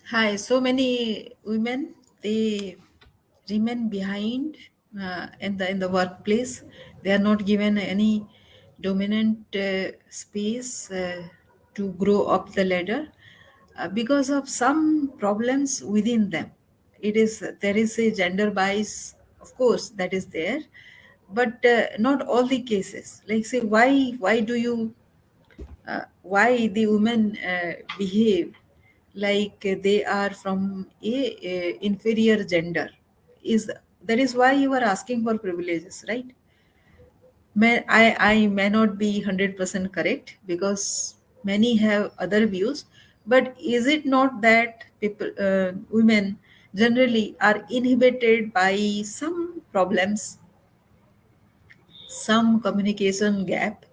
Hi, so many women they remain behind in the workplace. They are not given any dominant space to grow up the ladder because of some problems within them. There is a gender bias, of course, that is there, but not all the cases. Like say, why do you why the women behave like they are from a inferior gender is that is why you are asking for privileges, right? I may not be 100% correct because many have other views, but is it not that people women generally are inhibited by some problems, some communication gap,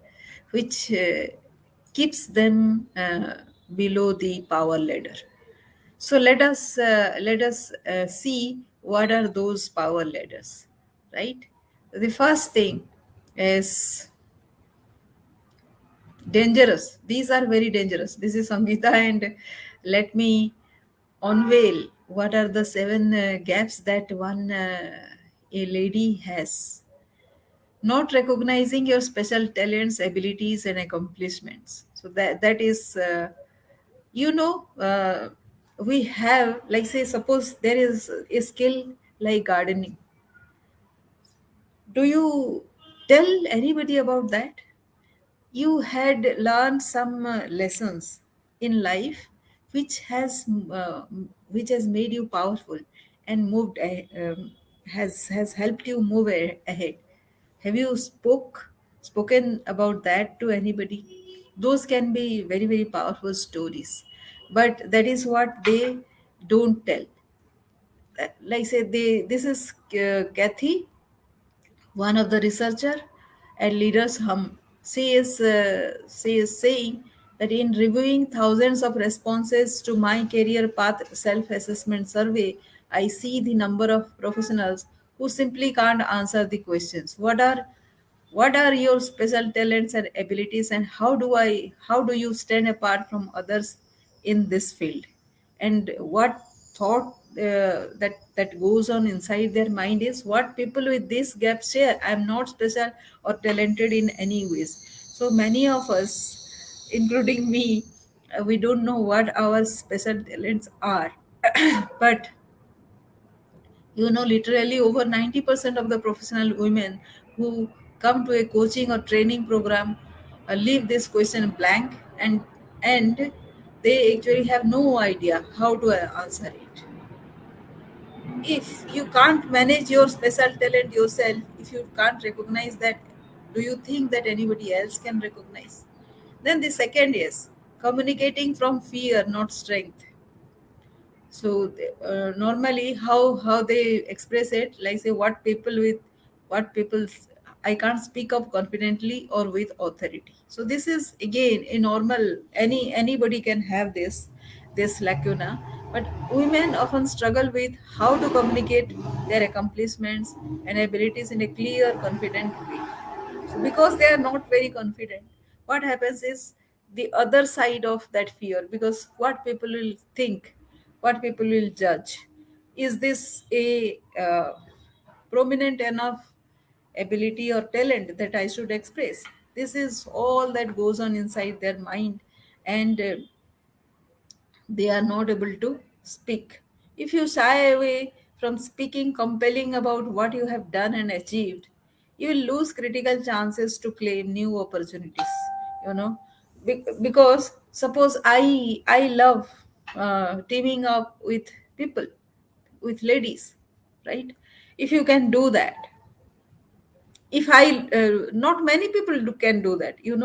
which keeps them below the power ladder. So let us see what are those power ladders, right? The first thing is dangerous. These are very dangerous. This is Sangeeta, and let me unveil what are the seven gaps that one a lady has. Not recognizing your special talents, abilities, and accomplishments. So that is, we have, like say, suppose there is a skill like gardening. Do you tell anybody about that? You had learned some lessons in life which has which has made you powerful and has helped you move ahead. Have you spoken about that to anybody? Those can be very very powerful stories, but that is what they don't tell. Like say, they this is Kathy, one of the researcher at Leaders Hum. She is saying that in reviewing thousands of responses to my career path self-assessment survey, I see the number of professionals who simply can't answer the questions. What are your special talents and abilities, and how do you stand apart from others in this field? And what thought that goes on inside their mind is what people with this gap share. I'm not special or talented in any ways. So many of us, including me, we don't know what our special talents are. But literally over 90% of the professional women who come to a coaching or training program leave this question blank, and they actually have no idea how to answer it. If you can't manage your special talent yourself, if you can't recognize that, do you think that anybody else can recognize? Then the second is communicating from fear, not strength. So normally how they express it, like say, what people I can't speak up confidently or with authority. So this is again a normal, anybody can have this lacuna. But women often struggle with how to communicate their accomplishments and abilities in a clear, confident way. So because they are not very confident, what happens is the other side of that fear, because what people will think, what people will judge. Is this a prominent enough ability or talent that I should express? This is all that goes on inside their mind, and they are not able to speak. If you shy away from speaking compelling about what you have done and achieved, you will lose critical chances to claim new opportunities. You know, because suppose I love teaming up with people, with ladies, right? If you can do that, if I not many people can do that. You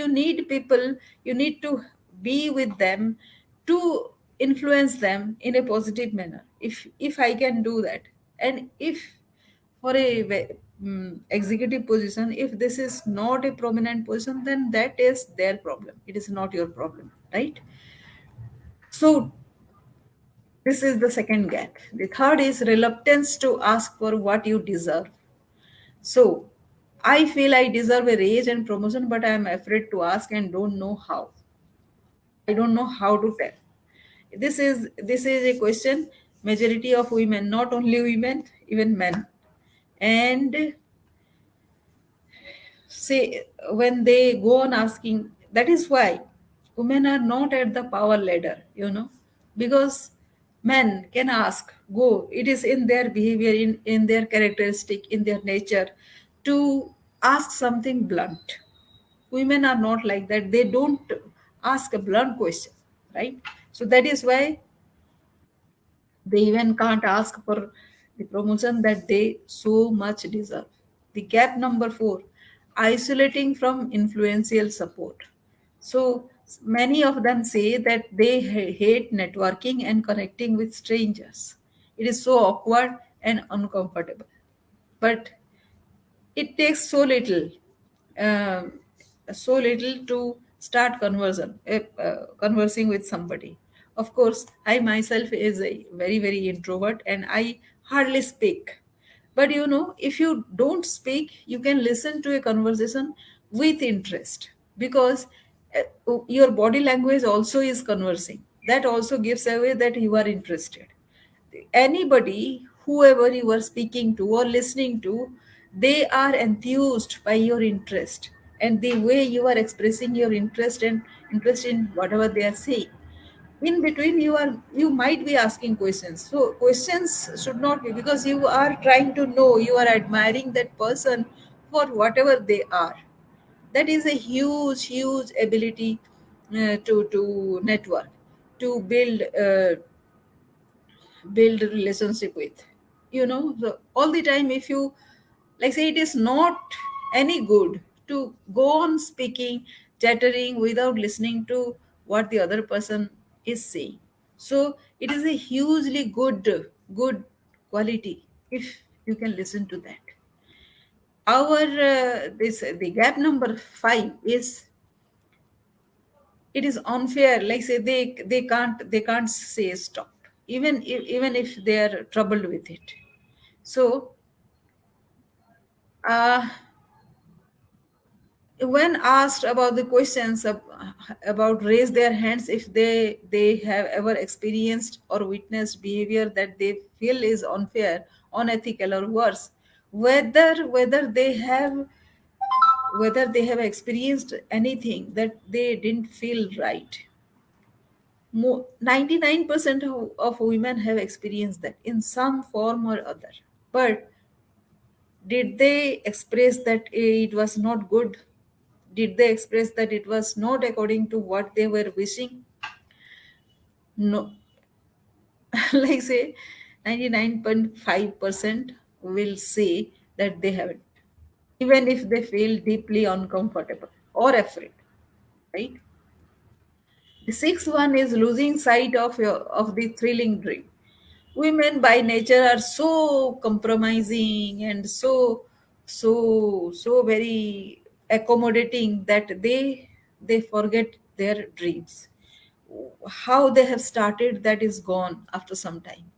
need people, you need to be with them to influence them in a positive manner. If I can do that, and if for a executive position, if this is not a prominent position, then that is their problem, it is not your problem, right? So this is the second gap. The third is reluctance to ask for what you deserve. So I feel I deserve a raise and promotion, but I am afraid to ask and don't know how. I don't know how to tell. This is a question majority of women, not only women, even men, and say when they go on asking. That is why women are not at the power ladder, because men can ask, go, it is in their behavior, in their characteristic, in their nature, to ask something blunt. Women are not like that. They don't ask a blunt question, right? So that is why they even can't ask for the promotion that they so much deserve. The gap number 4, isolating from influential support. So many of them say that they hate networking and connecting with strangers. It is so awkward and uncomfortable. But it takes um, so little to start conversing with somebody. Of course, I myself is a very very introvert and I hardly speak. But if you don't speak, you can listen to a conversation with interest, because your body language also is conversing. That also gives away that you are interested. Anybody, whoever you are speaking to or listening to, they are enthused by your interest and the way you are expressing your interest in whatever they are saying. In between, you might be asking questions. So questions should not be, because you are trying to know, you are admiring that person for whatever they are. That is a huge ability to network, to build a relationship with. So all the time, if you, like, say, it is not any good to go on speaking, chattering without listening to what the other person is saying. So it is a hugely good quality if you can listen to that. Our this the gap number 5 is, it is unfair. Like, say, they can't say stop, even if they are troubled with it. So uh, when asked about the questions about raise their hands if they have ever experienced or witnessed behavior that they feel is unfair, unethical, or worse, whether they have experienced anything that they didn't feel right. 99% of women have experienced that in some form or other. But did they express that it was not good? Did they express that it was not according to what they were wishing? No. Like, say, 99.5% will say that they haven't, even if they feel deeply uncomfortable or afraid, right? The sixth one is losing sight of the thrilling dream. Women by nature are so compromising and so very accommodating that they forget their dreams. How they have started, that is gone after some time.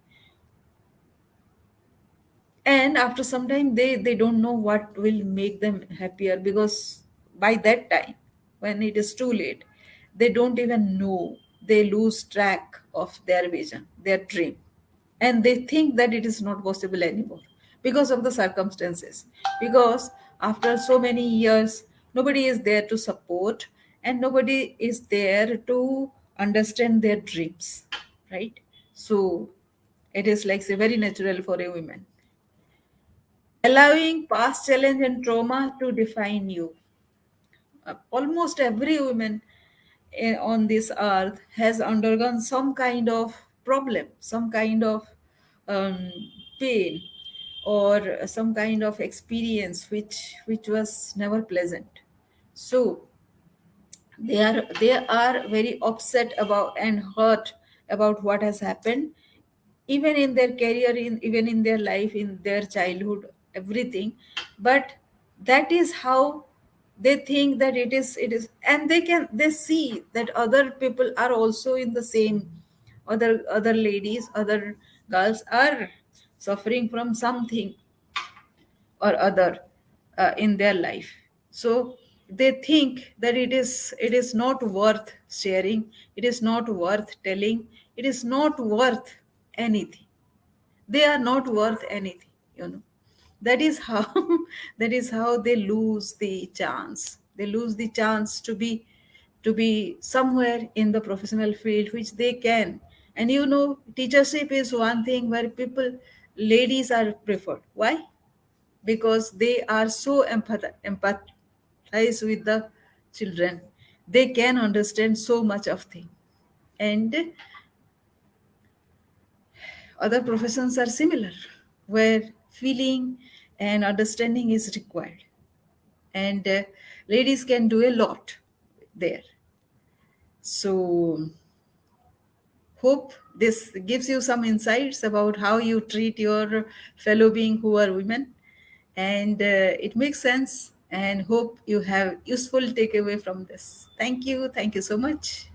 And after some time, they don't know what will make them happier, because by that time, when it is too late, they don't even know. They lose track of their vision, their dream, and they think that it is not possible anymore because of the circumstances. Because after so many years, nobody is there to support, and nobody is there to understand their dreams, right? So it is, like, say, very natural for a woman. Allowing past challenge and trauma to define you. Almost every woman on this earth has undergone some kind of problem, some kind of um, pain, or some kind of experience which was never pleasant. So they are very upset about and hurt about what has happened, even in their career, even in their life, in their childhood, everything. But that is how they think that it is, and they see that other people are also in the same. Other ladies, other girls are suffering from something or other in their life. So they think that it is not worth sharing, it is not worth telling, it is not worth anything. They are not worth anything. That is how that is how they lose the chance. They lose the chance to be somewhere in the professional field which they can. And teachership is one thing where people, ladies are preferred. Why? Because they are so empathize with the children. They can understand so much of things. And other professions are similar, where feeling and understanding is required. And ladies can do a lot there. So, hope this gives you some insights about how you treat your fellow being who are women. And it makes sense. And hope you have useful takeaway from this. Thank you. Thank you so much.